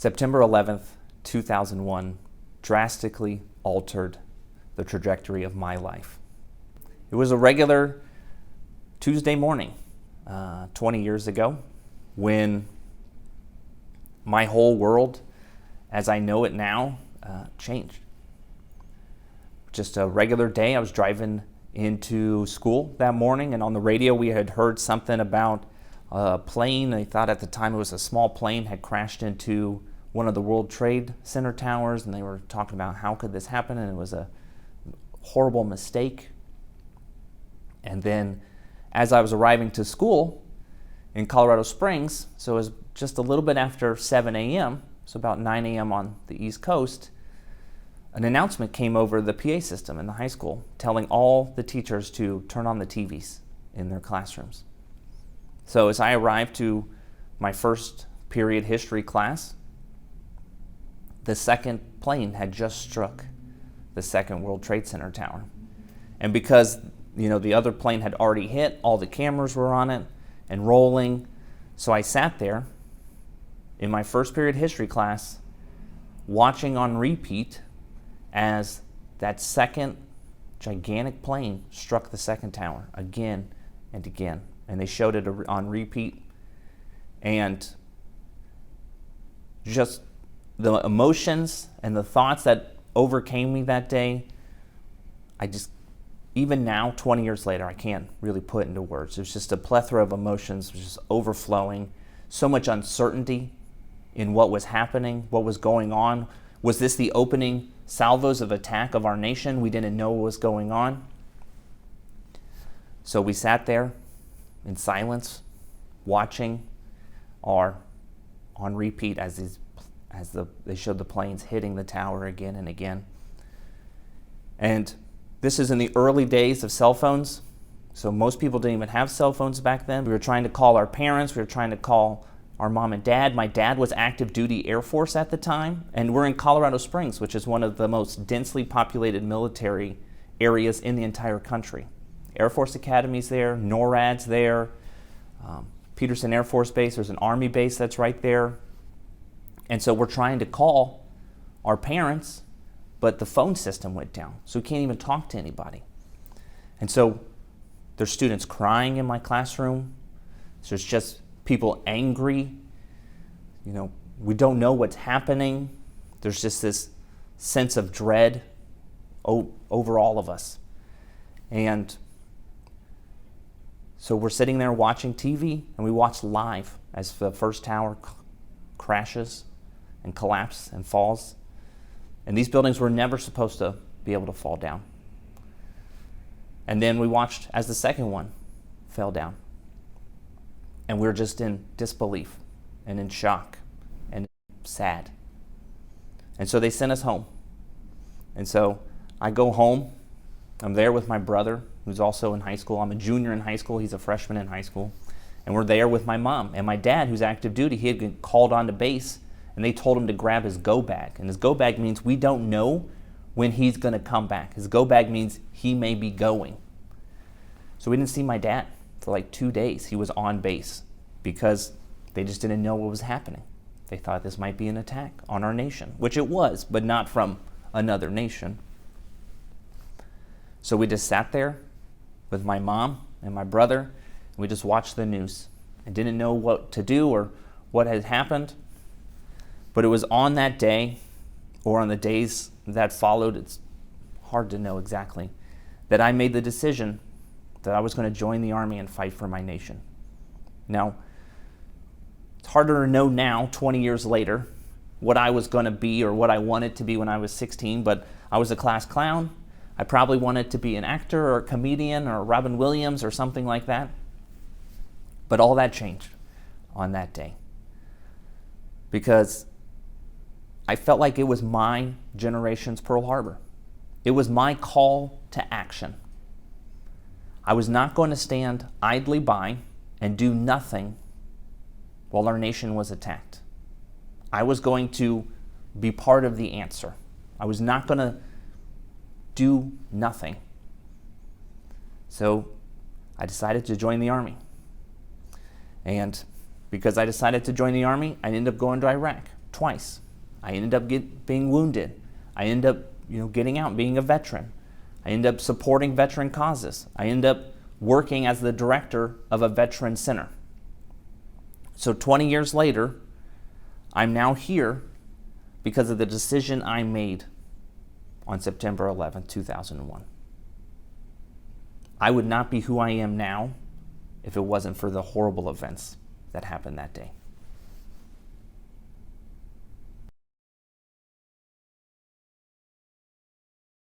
September 11th, 2001 drastically altered the trajectory of my life. It was a regular Tuesday morning 20 years ago when my whole world, as I know it now, changed. Just a regular day. I was driving into school that morning, and on the radio we had heard something about a plane. I thought at the time it was a small plane had crashed into one of the World Trade Center towers, and they were talking about how could this happen, and it was a horrible mistake. And then as I was arriving to school in Colorado Springs, so it was just a little bit after 7 a.m., so about 9 a.m. on the East Coast, an announcement came over the PA system in the high school telling all the teachers to turn on the TVs in their classrooms. So as I arrived to my first period history class, the second plane had just struck the second World Trade Center tower. And because the other plane had already hit, all the cameras were on it and rolling. So I sat there in my first period history class watching on repeat as that second gigantic plane struck the second tower again and again. And they showed it on repeat. And just the emotions and the thoughts that overcame me that day, even now, 20 years later, I can't really put into words. It was just a plethora of emotions, just overflowing. So much uncertainty in what was happening, what was going on. Was this the opening salvos of attack of our nation? We didn't know what was going on. So we sat there in silence, watching on repeat as they showed the planes hitting the tower again and again. And this is in the early days of cell phones. So most people didn't even have cell phones back then. We were trying to call our parents. We were trying to call our mom and dad. My dad was active duty Air Force at the time. And we're in Colorado Springs, which is one of the most densely populated military areas in the entire country. Air Force Academy's there, NORAD's there, Peterson Air Force Base, there's an Army base that's right there. And so we're trying to call our parents, but the phone system went down, so we can't even talk to anybody. And so there's students crying in my classroom. So there's just people angry. We don't know what's happening. There's just this sense of dread over all of us. And so we're sitting there watching TV, and we watch live as the first tower crashes and collapses and falls. And these buildings were never supposed to be able to fall down. And then we watched as the second one fell down. And we were just in disbelief and in shock and sad. And so they sent us home. And so I go home. I'm there with my brother, who's also in high school. I'm a junior in high school. He's a freshman in high school. And we're there with my mom. And my dad, who's active duty, he had been called on to base, and they told him to grab his go bag. And his go bag means we don't know when he's going to come back. His go bag means he may be going. So we didn't see my dad for like 2 days. He was on base because they just didn't know what was happening. They thought this might be an attack on our nation, which it was, but not from another nation. So we just sat there with my mom and my brother, and we just watched the news and didn't know what to do or what had happened. But it was on that day, or on the days that followed, it's hard to know exactly, that I made the decision that I was going to join the Army and fight for my nation. Now, it's harder to know now, 20 years later, what I was going to be or what I wanted to be when I was 16, but I was a class clown. I probably wanted to be an actor or a comedian or Robin Williams or something like that. But all that changed on that day, because I felt like it was my generation's Pearl Harbor. It was my call to action. I was not going to stand idly by and do nothing while our nation was attacked. I was going to be part of the answer. I was not going to do nothing. So I decided to join the Army. And because I decided to join the Army, I ended up going to Iraq. twice. I ended up being wounded. I ended up getting out, being a veteran. I ended up supporting veteran causes. I ended up working as the director of a veteran center. So 20 years later, I'm now here because of the decision I made on September 11, 2001. I would not be who I am now if it wasn't for the horrible events that happened that day.